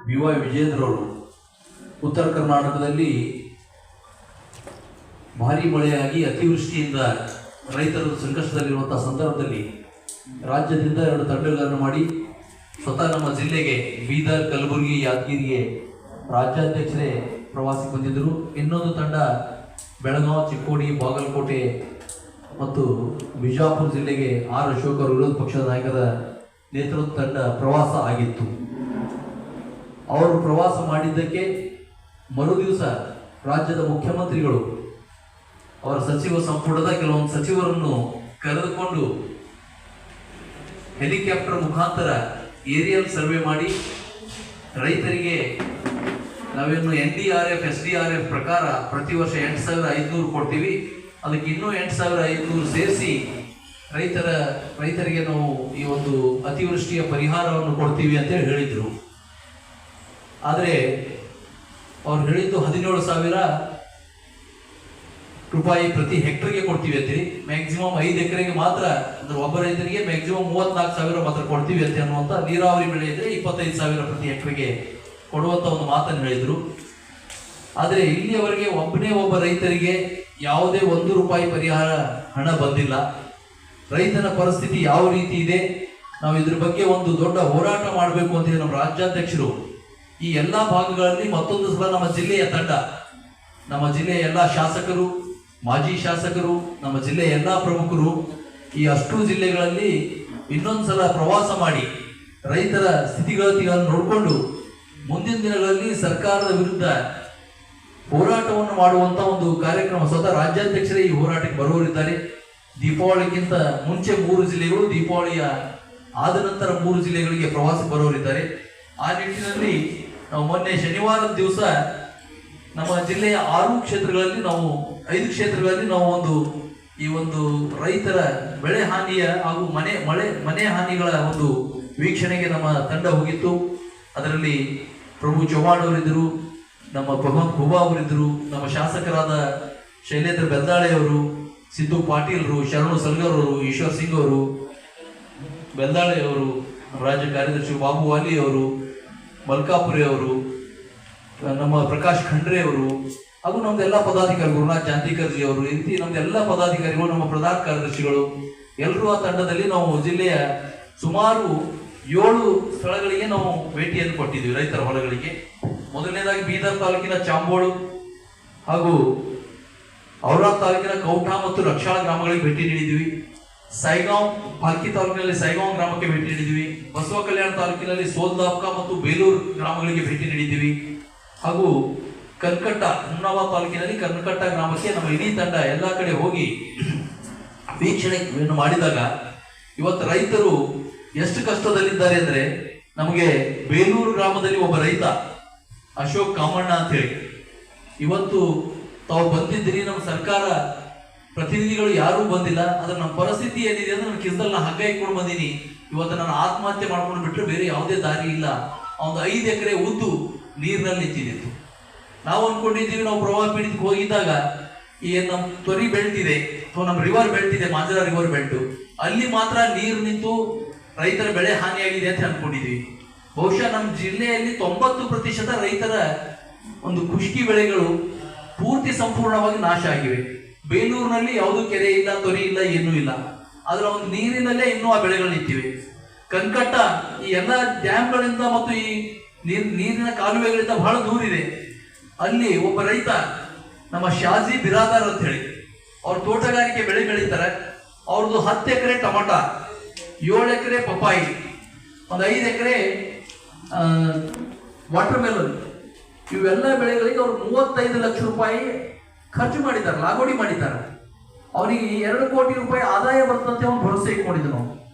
BY Vijendra ಅವರು ಉತ್ತರ ಕರ್ನಾಟಕದಲ್ಲಿ ಭಾರಿ ಮಳೆಯಾಗಿ ಅತಿವೃಷ್ಟಿಯಿಂದ ರೈತರು ಸಂಕಷ್ಟದಲ್ಲಿರುವಂತಹ ಸಂದರ್ಭದಲ್ಲಿ ರಾಜ್ಯದಿಂದ 2 ತಂಡಗಳನ್ನು ಮಾಡಿ ಸ್ವತಃ ನಮ್ಮ ಜಿಲ್ಲೆಗೆ ಬೀದರ್, ಕಲಬುರಗಿ, ಯಾದಗಿರಿಗೆ ರಾಜ್ಯಾಧ್ಯಕ್ಷರೇ ಪ್ರವಾಸಕ್ಕೆ ಬಂದಿದ್ದರು. ಇನ್ನೊಂದು ತಂಡ ಬೆಳಗಾವಿ, ಚಿಕ್ಕೋಡಿ, ಬಾಗಲಕೋಟೆ ಮತ್ತು ಬಿಜಾಪುರ ಜಿಲ್ಲೆಗೆ ಆರ್ ಅಶೋಕ್ ಅವರು ವಿರೋಧ ಪಕ್ಷದ ನಾಯಕರ ನೇತೃತ್ವ ತಂಡ ಪ್ರವಾಸ ಆಗಿತ್ತು. ಅವರು ಪ್ರವಾಸ ಮಾಡಿದ್ದಕ್ಕೆ ಮರುದಿವಸ ರಾಜ್ಯದ ಮುಖ್ಯಮಂತ್ರಿಗಳು ಅವರ ಸಚಿವ ಸಂಪುಟದ ಕೆಲವೊಂದು ಸಚಿವರನ್ನು ಕರೆದುಕೊಂಡು ಹೆಲಿಕಾಪ್ಟರ್ ಮುಖಾಂತರ ಏರಿಯಲ್ ಸರ್ವೆ ಮಾಡಿ ರೈತರಿಗೆ ನಾವೇನು NDRF, SDRF ಪ್ರಕಾರ ಪ್ರತಿ ವರ್ಷ 8,500 ಕೊಡ್ತೀವಿ, ಅದಕ್ಕೆ ಇನ್ನೂ 8,500 ಸೇರಿಸಿ ರೈತರಿಗೆ ನಾವು ಈ ಒಂದು ಅತಿವೃಷ್ಟಿಯ ಪರಿಹಾರವನ್ನು ಕೊಡ್ತೀವಿ ಅಂತೇಳಿ ಹೇಳಿದರು. ಆದರೆ ಅವ್ರು ಹೇಳಿದ್ದು 17,000 ರೂಪಾಯಿ ಪ್ರತಿ ಹೆಕ್ಟರ್ಗೆ ಕೊಡ್ತೀವಿ ಅಂತೀವಿ. ಮ್ಯಾಕ್ಸಿಮಮ್ 5 ಎಕರೆಗೆ ಮಾತ್ರ, ಅಂದ್ರೆ ಒಬ್ಬ ರೈತರಿಗೆ ಮ್ಯಾಕ್ಸಿಮಮ್ 34,000 ಮಾತ್ರ ಕೊಡ್ತೀವಿ ಅಂತ ಅನ್ನುವಂಥ, ನೀರಾವರಿ ಬೆಳೆ ಇದ್ರೆ 25,000 ಪ್ರತಿ ಹೆಕ್ಟರ್ಗೆ ಕೊಡುವಂತ ಒಂದು ಮಾತನ್ನು ಹೇಳಿದ್ರು. ಆದರೆ ಇಲ್ಲಿಯವರೆಗೆ ಒಬ್ಬ ರೈತರಿಗೆ ಯಾವುದೇ 1 ರೂಪಾಯಿ ಪರಿಹಾರ ಹಣ ಬಂದಿಲ್ಲ. ರೈತನ ಪರಿಸ್ಥಿತಿ ಯಾವ ರೀತಿ ಇದೆ, ನಾವು ಇದ್ರ ಬಗ್ಗೆ ಒಂದು ದೊಡ್ಡ ಹೋರಾಟ ಮಾಡಬೇಕು ಅಂತ ನಮ್ಮ ರಾಜ್ಯಾಧ್ಯಕ್ಷರು ಈ ಎಲ್ಲಾ ಭಾಗಗಳಲ್ಲಿ ಮತ್ತೊಂದು ಸಲ ನಮ್ಮ ಜಿಲ್ಲೆಯ ತಂಡ, ನಮ್ಮ ಜಿಲ್ಲೆಯ ಎಲ್ಲ ಶಾಸಕರು, ಮಾಜಿ ಶಾಸಕರು, ನಮ್ಮ ಜಿಲ್ಲೆಯ ಎಲ್ಲ ಪ್ರಮುಖರು ಈ ಅಷ್ಟು ಜಿಲ್ಲೆಗಳಲ್ಲಿ ಇನ್ನೊಂದ್ಸಲ ಪ್ರವಾಸ ಮಾಡಿ ರೈತರ ಸ್ಥಿತಿಗತಿಗಳನ್ನು ನೋಡಿಕೊಂಡು ಮುಂದಿನ ದಿನಗಳಲ್ಲಿ ಸರ್ಕಾರದ ವಿರುದ್ಧ ಹೋರಾಟವನ್ನು ಮಾಡುವಂತ ಒಂದು ಕಾರ್ಯಕ್ರಮ, ಸ್ವತಃ ರಾಜ್ಯಾಧ್ಯಕ್ಷರೇ ಈ ಹೋರಾಟಕ್ಕೆ ಬರುವವರಿದ್ದಾರೆ. ದೀಪಾವಳಿಗಿಂತ ಮುಂಚೆ 3 ಜಿಲ್ಲೆಗಳು, ದೀಪಾವಳಿಯ ಆದ ನಂತರ 3 ಜಿಲ್ಲೆಗಳಿಗೆ ಪ್ರವಾಸಕ್ಕೆ ಬರುವವರಿದ್ದಾರೆ. ಆ ನಿಟ್ಟಿನಲ್ಲಿ ನಾವು ಮೊನ್ನೆ ಶನಿವಾರದ ದಿವಸ ನಮ್ಮ ಜಿಲ್ಲೆಯ 6 ಕ್ಷೇತ್ರಗಳಲ್ಲಿ ನಾವು 5 ಕ್ಷೇತ್ರಗಳಲ್ಲಿ ನಾವು ಈ ಒಂದು ರೈತರ ಬೆಳೆ ಹಾನಿಯ ಹಾಗೂ ಮನೆ ಹಾನಿಗಳ ಒಂದು ವೀಕ್ಷಣೆಗೆ ನಮ್ಮ ತಂಡ ಹೋಗಿತ್ತು. ಅದರಲ್ಲಿ ಪ್ರಭು ಚೌಹಾಣ್ ಅವರಿದ್ದರು, ನಮ್ಮ ಭಗವಂತ ಖೂಬಾ ಅವರಿದ್ದರು, ನಮ್ಮ ಶಾಸಕರಾದ ಶೈಲೇಂದ್ರ ಬೆಲ್ದಾಳೆ ಅವರು, ಸಿದ್ದು ಪಾಟೀಲ್ರು, ಶರಣು ಸಲ್ಗರ್ ಅವರು, ಈಶ್ವರ್ ಸಿಂಗ್ ಅವರು, ಬೆಲ್ದಾಳೆ ಅವರು, ರಾಜ್ಯ ಕಾರ್ಯದರ್ಶಿ ಬಾಬು ವಾಲಿ ಅವರು, ಮಲ್ಕಾಪುರಿ ಅವರು, ನಮ್ಮ ಪ್ರಕಾಶ್ ಖಂಡ್ರೆ ಅವರು, ಹಾಗೂ ನಮ್ದೆಲ್ಲ ಪದಾಧಿಕಾರಿ ಗುರುನಾಥ್ ಜಾಂತಿಕರ್ಜಿ ಅವರು, ಈ ರೀತಿ ನಮ್ದೆಲ್ಲ ಪದಾಧಿಕಾರಿಗಳು, ನಮ್ಮ ಪ್ರಧಾನ ಕಾರ್ಯದರ್ಶಿಗಳು ಎಲ್ಲರೂ ಆ ತಂಡದಲ್ಲಿ ನಾವು ಜಿಲ್ಲೆಯ ಸುಮಾರು 7 ಸ್ಥಳಗಳಿಗೆ ನಾವು ಭೇಟಿಯನ್ನು ಕೊಟ್ಟಿದ್ವಿ, ರೈತರ ಹೊಲಗಳಿಗೆ. ಮೊದಲನೇದಾಗಿ ಬೀದರ್ ತಾಲೂಕಿನ ಚಾಂಬೋಳು ಹಾಗೂ ಔರಾದ್ ತಾಲೂಕಿನ ಕೌಠಾ ಮತ್ತು ರಕ್ಷಾಳ ಗ್ರಾಮಗಳಿಗೆ ಭೇಟಿ ನೀಡಿದ್ವಿ. ಸೈಗಾಂವ್, ಪಾಲ್ಕಿ ತಾಲೂಕಿನಲ್ಲಿ ಸೈಗಾಂವ್ ಗ್ರಾಮಕ್ಕೆ ಭೇಟಿ ನೀಡಿದ್ವಿ. ಬಸವ ಕಲ್ಯಾಣ ತಾಲೂಕಿನಲ್ಲಿ ಸೋಲ್ದಾಪ್ಕಾ ಮತ್ತು ಬೇಲೂರು ಗ್ರಾಮಗಳಿಗೆ ಭೇಟಿ ನೀಡಿದ್ದೀವಿ. ಹಾಗೂ ಕನ್ಕಟ್ಟ, ಹುಮ್ನಾಬಾದ್ ತಾಲೂಕಿನಲ್ಲಿ ಕನ್ಕಟ್ಟ ಗ್ರಾಮಕ್ಕೆ ನಮ್ಮ ಇಡೀ ತಂಡ ಎಲ್ಲ ಕಡೆ ಹೋಗಿ ವೀಕ್ಷಣೆಯನ್ನು ಮಾಡಿದಾಗ ಇವತ್ತು ರೈತರು ಎಷ್ಟು ಕಷ್ಟದಲ್ಲಿದ್ದಾರೆ ಅಂದ್ರೆ, ನಮಗೆ ಬೇಲೂರು ಗ್ರಾಮದಲ್ಲಿ ಒಬ್ಬ ರೈತ ಅಶೋಕ್ ಕಾಮಣ್ಣ ಅಂತ ಹೇಳಿ, ಇವತ್ತು ತಾವು ಬಂದಿದ್ದೀರಿ, ನಮ್ಮ ಸರ್ಕಾರ ಪ್ರತಿನಿಧಿಗಳು ಯಾರೂ ಬಂದಿಲ್ಲ, ಆದ್ರೆ ನಮ್ಮ ಪರಿಸ್ಥಿತಿ ಏನಿದೆ ಅಂದ್ರೆ ನನ್ನ ಕಿಸ್ದಲ್ಲಿ ನಾನು ಹಗ್ಗ ಇಟ್ಕೊಂಡು ಬಂದೀನಿ, ಇವತ್ತು ನಾನು ಆತ್ಮಹತ್ಯೆ ಮಾಡ್ಕೊಂಡು ಬಿಟ್ರೆ ಬೇರೆ ಯಾವುದೇ ದಾರಿ ಇಲ್ಲ. ಒಂದು 5 ಎಕರೆ ಉದ್ದು ನೀರಿನಲ್ಲಿ ನಿಂತಿದ್ದು. ನಾವು ಅನ್ಕೊಂಡಿದ್ದೀವಿ, ನಾವು ಪ್ರವಾಹ ಪೀಡಿತಕ್ಕೆ ಹೋಗಿದ್ದಾಗ ಏನ್ ನಮ್ಮ ತೊರಿ ಬೆಲ್ಟ್ ಇದೆ ಅಥವಾ ನಮ್ಮ ರಿವರ್ ಬೆಲ್ಟ್ ಇದೆ, ಮಾಂಜರಾ ರಿವರ್ ಬೆಲ್ಟ್, ಅಲ್ಲಿ ಮಾತ್ರ ನೀರು ನಿಂತು ರೈತರ ಬೆಳೆ ಹಾನಿಯಾಗಿದೆ ಅಂತ ಅನ್ಕೊಂಡಿದ್ವಿ. ಬಹುಶಃ ನಮ್ಮ ಜಿಲ್ಲೆಯಲ್ಲಿ 90% ರೈತರ ಒಂದು ಖುಷ್ಕಿ ಬೆಳೆಗಳು ಪೂರ್ತಿ ಸಂಪೂರ್ಣವಾಗಿ ನಾಶ ಆಗಿವೆ. ಬೇಲೂರಿನಲ್ಲಿ ಯಾವುದೂ ಕೆರೆ ಇಲ್ಲ, ತೊರಿ ಇಲ್ಲ, ಏನೂ ಇಲ್ಲ, ಆದ್ರೆ ಒಂದು ನೀರಿನಲ್ಲೇ ಇನ್ನೂ ಆ ಬೆಳೆಗಳು ನಿಂತಿವೆ. ಕನ್ಕಟ್ಟ ಈ ಎಲ್ಲ ಡ್ಯಾಮ್ಗಳಿಂದ ಮತ್ತು ಈ ನೀರಿನ ಕಾಲುವೆಗಳಿಂದ ಬಹಳ ದೂರಿದೆ. ಅಲ್ಲಿ ಒಬ್ಬ ರೈತ ನಮ್ಮ ಶಾಜಿ ಬಿರಾದಾರ್ ಅಂತ ಹೇಳಿ, ಅವ್ರ ತೋಟಗಾರಿಕೆ ಬೆಳೆ ಬೆಳೀತಾರೆ. ಅವ್ರದ್ದು 10 ಎಕರೆ ಟೊಮಾಟ, 7 ಎಕರೆ ಪಪ್ಪಾಯಿ, ಒಂದು 5 ಎಕರೆ ವಾಟರ್ ಮೆಲನ್, ಇವೆಲ್ಲ ಬೆಳೆಗಳಿಗೆ ಅವ್ರು 35 ಲಕ್ಷ ರೂಪಾಯಿ ಖರ್ಚು ಮಾಡಿದ್ದಾರೆ, ಲಾಗೋಡಿ ಮಾಡಿದ್ದಾರೆ. ಅವನಿಗೆ 2 ಕೋಟಿ ರೂಪಾಯಿ ಆದಾಯ ಬರ್ತಂತೆ ಅವ್ನು ಭರವಸೆ ಇಟ್ಕೊಂಡಿದ್ದು. ನಾವು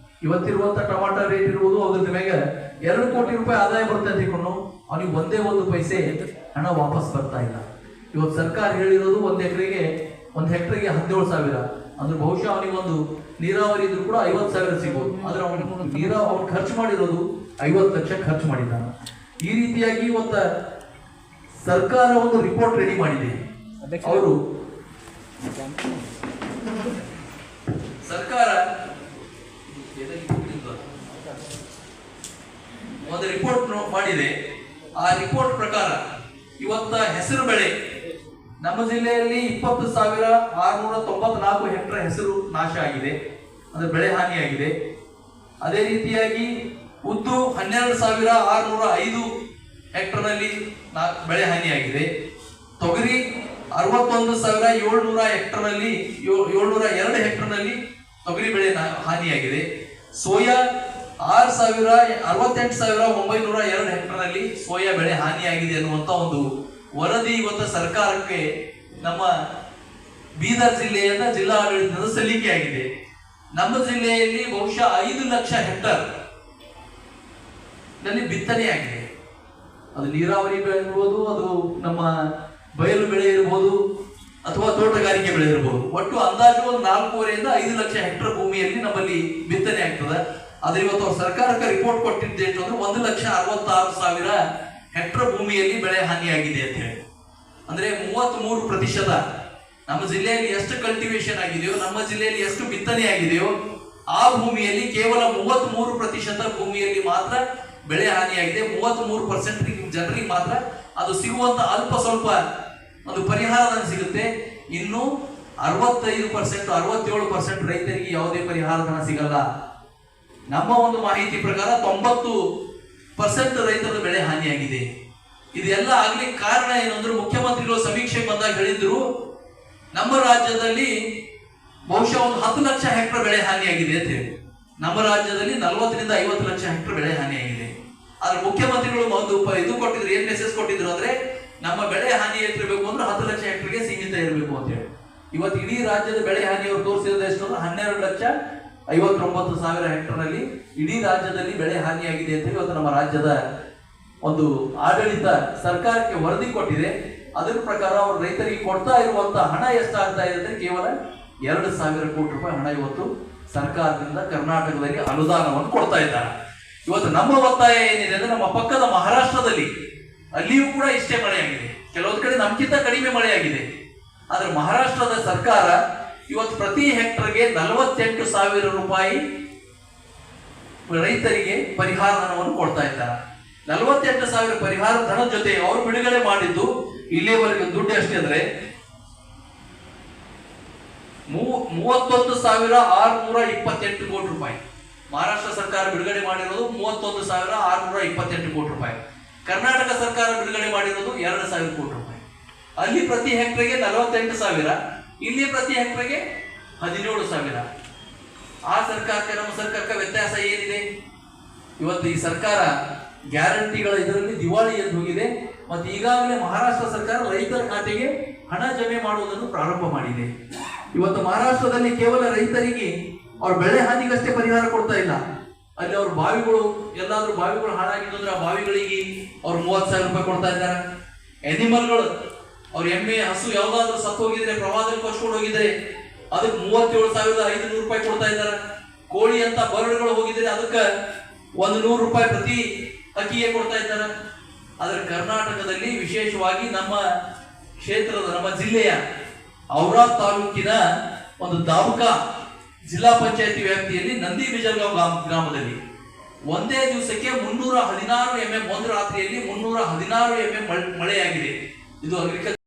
ಇವತ್ತಿರುವಂತ ಟೊಮಾಟೊ ರೇಟ್ ಇರುವುದು, ಅದ್ರ ಮೇಲೆ 2 ಕೋಟಿ ರೂಪಾಯಿ ಆದಾಯ ಬರ್ತಂತೆ ಇಟ್ಕೊಂಡು ಅವನಿಗೆ ಒಂದೇ 1 ಪೈಸೆ ಹಣ ವಾಪಸ್ ಬರ್ತಾ ಇಲ್ಲ. ಇವತ್ತು ಸರ್ಕಾರ ಹೇಳಿರೋದು 1 ಹೆಕ್ಟರ್ಗೆ 17,000, ಅಂದ್ರೆ ಬಹುಶಃ ಅವನಿಗೆ ಒಂದು ನೀರಾವರಿ ಇದ್ರು ಕೂಡ 50,000 ಸಿಗ್ಬೋದು. ಆದ್ರೆ ಅವನು ಖರ್ಚು ಮಾಡಿರೋದು 50 ಲಕ್ಷ ಖರ್ಚು ಮಾಡಿದ್ದಾನೆ. ಈ ರೀತಿಯಾಗಿ ಇವತ್ತ ಸರ್ಕಾರ ಒಂದು ರಿಪೋರ್ಟ್ ರೆಡಿ ಮಾಡಿದೆ. ಅವರು ಸರ್ಕಾರ ಒಂದು ರಿಪೋರ್ಟ್ ಮಾಡಿದೆ. ಆ ರಿಪೋರ್ಟ್ ಪ್ರಕಾರ ಇವತ್ತ ಹೆಸರು ಬೆಳೆ ನಮ್ಮ ಜಿಲ್ಲೆಯಲ್ಲಿ 20,694 ಹೆಕ್ಟರ್ ಹೆಸರು ನಾಶ ಆಗಿದೆ, ಅಂದ್ರೆ ಬೆಳೆ ಹಾನಿಯಾಗಿದೆ. ಅದೇ ರೀತಿಯಾಗಿ ಉದ್ದು 12,605 ಹೆಕ್ಟರ್ ನಲ್ಲಿ ಬೆಳೆ ಹಾನಿಯಾಗಿದೆ. ತೊಗರಿ 61,702 ಹೆಕ್ಟರ್ ನಲ್ಲಿ 702 ಹೆಕ್ಟರ್ ನಲ್ಲಿ ತೊಗರಿ ಬೆಳೆ ಹಾನಿಯಾಗಿದೆ. ಸೋಯಾ 68,902 ಹೆಕ್ಟರ್ ನಲ್ಲಿ ಸೋಯಾ ಬೆಳೆ ಹಾನಿಯಾಗಿದೆ ಅನ್ನುವಂತ ಒಂದು ವರದಿ ಇವತ್ತು ಸರ್ಕಾರಕ್ಕೆ ನಮ್ಮ ಬೀದರ್ ಜಿಲ್ಲೆಯಿಂದ ಜಿಲ್ಲಾ ಆಡಳಿತದ ಸಲ್ಲಿಕೆಯಾಗಿದೆ. ನಮ್ಮ ಜಿಲ್ಲೆಯಲ್ಲಿ ಬಹುಶಃ 5 ಲಕ್ಷ ಹೆಕ್ಟರ್ ನಲ್ಲಿ ಬಿತ್ತನೆಯಾಗಿದೆ. ಅದು ನೀರಾವರಿ ಬೆಳೆ ಇರ್ಬೋದು, ಅದು ನಮ್ಮ ಬಯಲು ಬೆಳೆ ಇರ್ಬೋದು, ಅಥವಾ ತೋಟಗಾರಿಕೆ ಬೆಳೆ ಇರ್ಬೋದು. ಒಟ್ಟು ಅಂದಾಜು ಒಂದು 4.5 ರಿಂದ 5 ಲಕ್ಷ ಹೆಕ್ಟರ್ ಭೂಮಿಯಲ್ಲಿ ನಮ್ಮಲ್ಲಿ ಬಿತ್ತನೆ ಆಗ್ತದೆ. ಆದ್ರೆ ಇವತ್ತು ಅವ್ರು ಸರ್ಕಾರಕ್ಕೆ ರಿಪೋರ್ಟ್ ಕೊಟ್ಟಿದ್ದೆ ಅಂತಂದ್ರೆ 1,66,000 ಹೆಕ್ಟರ್ ಭೂಮಿಯಲ್ಲಿ ಬೆಳೆ ಹಾನಿಯಾಗಿದೆ ಅಂತ ಹೇಳಿ. ಅಂದ್ರೆ 33% ನಮ್ಮ ಜಿಲ್ಲೆಯಲ್ಲಿ ಎಷ್ಟು ಕಲ್ಟಿವೇಶನ್ ಆಗಿದೆಯೋ, ನಮ್ಮ ಜಿಲ್ಲೆಯಲ್ಲಿ ಎಷ್ಟು ಬಿತ್ತನೆ ಆಗಿದೆಯೋ ಆ ಭೂಮಿಯಲ್ಲಿ ಕೇವಲ 33% ಭೂಮಿಯಲ್ಲಿ ಮಾತ್ರ ಬೆಳೆ ಹಾನಿಯಾಗಿದೆ. 33% ಜನರಿಗೆ ಮಾತ್ರ ಅದು ಸಿಗುವಂತ ಅಲ್ಪ ಸ್ವಲ್ಪ ಒಂದು ಪರಿಹಾರಧನ ಸಿಗುತ್ತೆ. ಇನ್ನು 65% 67% ರೈತರಿಗೆ ಯಾವುದೇ ಪರಿಹಾರಧನ ಸಿಗಲ್ಲ. ನಮ್ಮ ಒಂದು ಮಾಹಿತಿ ಪ್ರಕಾರ 90% ರೈತರ ಬೆಳೆ ಹಾನಿಯಾಗಿದೆ. ಇದೆಲ್ಲ ಆಗ್ಲಿಕ್ಕೆ ಕಾರಣ ಏನು ಅಂದ್ರೆ ಮುಖ್ಯಮಂತ್ರಿಗಳು ಸಮೀಕ್ಷೆ ಬಂದಾಗ ಹೇಳಿದ್ರು ನಮ್ಮ ರಾಜ್ಯದಲ್ಲಿ ಬಹುಶಃ ಒಂದು 10 ಲಕ್ಷ ಹೆಕ್ಟರ್ ಬೆಳೆ ಹಾನಿಯಾಗಿದೆ ಅಂತ ಹೇಳಿ. ನಮ್ಮ ರಾಜ್ಯದಲ್ಲಿ 40 ರಿಂದ 50 ಲಕ್ಷ ಹೆಕ್ಟರ್ ಬೆಳೆ ಹಾನಿಯಾಗಿದೆ. ಆದ್ರೆ ಮುಖ್ಯಮಂತ್ರಿಗಳು ಒಂದು ಇದು ಕೊಟ್ಟಿದ್ರು, ಏನ್ ಮೆಸೇಜ್ ಕೊಟ್ಟಿದ್ರು ಅಂದ್ರೆ ನಮ್ಮ ಬೆಳೆ ಹಾನಿ ಎಷ್ಟಿರಬೇಕು ಅಂದ್ರೆ 10 ಲಕ್ಷ ಹೆಕ್ಟರ್ಗೆ ಸೀಮಿತ ಇರಬೇಕು ಅಂತ ಹೇಳಿ. ಇವತ್ತು ಇಡೀ ರಾಜ್ಯದ ಬೆಳೆ ಹಾನಿ ಅವರು ತೋರಿಸಿರೋದು ಎಷ್ಟು ಅಂದ್ರೆ 12,59,000 ಹೆಕ್ಟರ್ ನಲ್ಲಿ ಇಡೀ ರಾಜ್ಯದಲ್ಲಿ ಬೆಳೆ ಹಾನಿಯಾಗಿದೆ ಅಂತ ಹೇಳಿ ಇವತ್ತು ನಮ್ಮ ರಾಜ್ಯದ ಒಂದು ಆಡಳಿತ ಸರ್ಕಾರಕ್ಕೆ ವರದಿ ಕೊಟ್ಟಿದೆ. ಅದರ ಪ್ರಕಾರ ಅವರು ರೈತರಿಗೆ ಕೊಡ್ತಾ ಇರುವಂತ ಹಣ ಎಷ್ಟಾಗ್ತಾ ಇದೆ ಅಂದ್ರೆ ಕೇವಲ 2,000 ಕೋಟಿ ರೂಪಾಯಿ ಹಣ ಇವತ್ತು ಸರ್ಕಾರದಿಂದ ಕರ್ನಾಟಕದಲ್ಲಿ ಅನುದಾನವನ್ನು ಕೊಡ್ತಾ ಇದ್ದಾರೆ. ಇವತ್ತು ನಮ್ಮ ಒತ್ತಾಯ ಏನಿದೆ ಅಂದ್ರೆ ನಮ್ಮ ಪಕ್ಕದ ಮಹಾರಾಷ್ಟ್ರದಲ್ಲಿ ಅಲ್ಲಿಯೂ ಕೂಡ ಇಷ್ಟೇ ಮಳೆಯಾಗಿದೆ. ಕೆಲವೊಂದು ಕಡೆ ನಮ್ಗಿಂತ ಕಡಿಮೆ ಮಳೆಯಾಗಿದೆ. ಆದ್ರೆ ಮಹಾರಾಷ್ಟ್ರದ ಸರ್ಕಾರ ಇವತ್ತು ಪ್ರತಿ ಹೆಕ್ಟರ್ಗೆ 48,000 ರೂಪಾಯಿ ರೈತರಿಗೆ ಪರಿಹಾರ ಧನವನ್ನು ಕೊಡ್ತಾ ಇದ್ದಾರೆ. 48,000 ಪರಿಹಾರ ಧನದ ಜೊತೆ ಅವರು ಬಿಡುಗಡೆ ಮಾಡಿದ್ದು ಇಲ್ಲಿಯವರೆಗೆ ದುಡ್ಡು ಅಷ್ಟೇ ಅಂದ್ರೆ 31,628 ಕೋಟಿ ರೂಪಾಯಿ. ಮಹಾರಾಷ್ಟ್ರ ಸರ್ಕಾರ ಬಿಡುಗಡೆ ಮಾಡಿರೋದು 31,628 ಕೋಟಿ ರೂಪಾಯಿ. ಕರ್ನಾಟಕ ಸರ್ಕಾರ ಬಿಡುಗಡೆ ಮಾಡಿರೋದು 2,000 ಕೋಟಿ ರೂಪಾಯಿ. ಅಲ್ಲಿ ಪ್ರತಿ ಹೆಕ್ಟರ್ಗೆ 48,000, ಇಲ್ಲಿ ಪ್ರತಿ ಹೆಕ್ಟರ್ಗೆ 17,000. ಆ ಸರ್ಕಾರಕ್ಕೆ ನಮ್ಮ ಸರ್ಕಾರಕ್ಕೆ ವ್ಯತ್ಯಾಸ ಏನಿದೆ? ಇವತ್ತು ಈ ಸರ್ಕಾರ ಗ್ಯಾರಂಟಿಗಳ ಇದರಲ್ಲಿ ದಿವಾಳಿ ಎಂದು ಹೋಗಿದೆ. ಮತ್ತು ಈಗಾಗಲೇ ಮಹಾರಾಷ್ಟ್ರ ಸರ್ಕಾರ ರೈತರ ಖಾತೆಗೆ ಹಣ ಜಮೆ ಮಾಡುವುದನ್ನು ಪ್ರಾರಂಭ ಮಾಡಿದೆ. ಇವತ್ತು ಮಹಾರಾಷ್ಟ್ರದಲ್ಲಿ ಕೇವಲ ರೈತರಿಗೆ ಅವ್ರ ಬೆಳೆ ಹಾನಿಗಷ್ಟೇ ಪರಿಹಾರ ಕೊಡ್ತಾ ಇಲ್ಲ. ಅಲ್ಲಿ ಅವ್ರ ಬಾವಿಗಳು ಎಲ್ಲಾದ್ರೂ ಬಾವಿಗಳು ಹಾಳಾಗಿದ್ದು ಅಂದ್ರೆ ಆ ಬಾವಿಗಳಿಗೆ ಅವ್ರು 30,000 ರೂಪಾಯಿ ಕೊಡ್ತಾ ಇದ್ದಾರೆ. ಅನಿಮಲ್ಗಳು ಅವ್ರ ಎಮ್ಮೆ ಹಸು ಯಾವ್ದಾದ್ರು ಸತ್ತು ಹೋಗಿದ್ರೆ, ಪ್ರವಾಹದಲ್ಲಿ ಕೊಚ್ಕೊಂಡು ಹೋಗಿದ್ರೆ ಅದಕ್ಕೆ 37,500 ರೂಪಾಯಿ ಕೊಡ್ತಾ ಇದ್ದಾರೆ. ಕೋಳಿ ಅಂತ ಬರಡುಗಳು ಹೋಗಿದ್ರೆ ಅದಕ್ಕೆ 100 ರೂಪಾಯಿ ಪ್ರತಿ ಅಕ್ಕಿಗೆ ಕೊಡ್ತಾ ಇದ್ದಾರೆ. ಆದ್ರೆ ಕರ್ನಾಟಕದಲ್ಲಿ ವಿಶೇಷವಾಗಿ ನಮ್ಮ ಕ್ಷೇತ್ರದ ನಮ್ಮ ಜಿಲ್ಲೆಯ ಔರಾದ್ ತಾಲೂಕಿನ ಒಂದು ದಾಬುಕಾ ಜಿಲ್ಲಾ ಪಂಚಾಯತಿ ವ್ಯಾಪ್ತಿಯಲ್ಲಿ ನಂದಿ ಬಿಜಲ್ಗಾಂವ್ ಗ್ರಾಮದಲ್ಲಿ ಒಂದೇ ದಿವಸಕ್ಕೆ 316 mm, ಒಂದು ರಾತ್ರಿಯಲ್ಲಿ 316 mm ಮಳೆಯಾಗಿದೆ. ಇದು ಅಗ್ರಿಕಲ್ಚರ್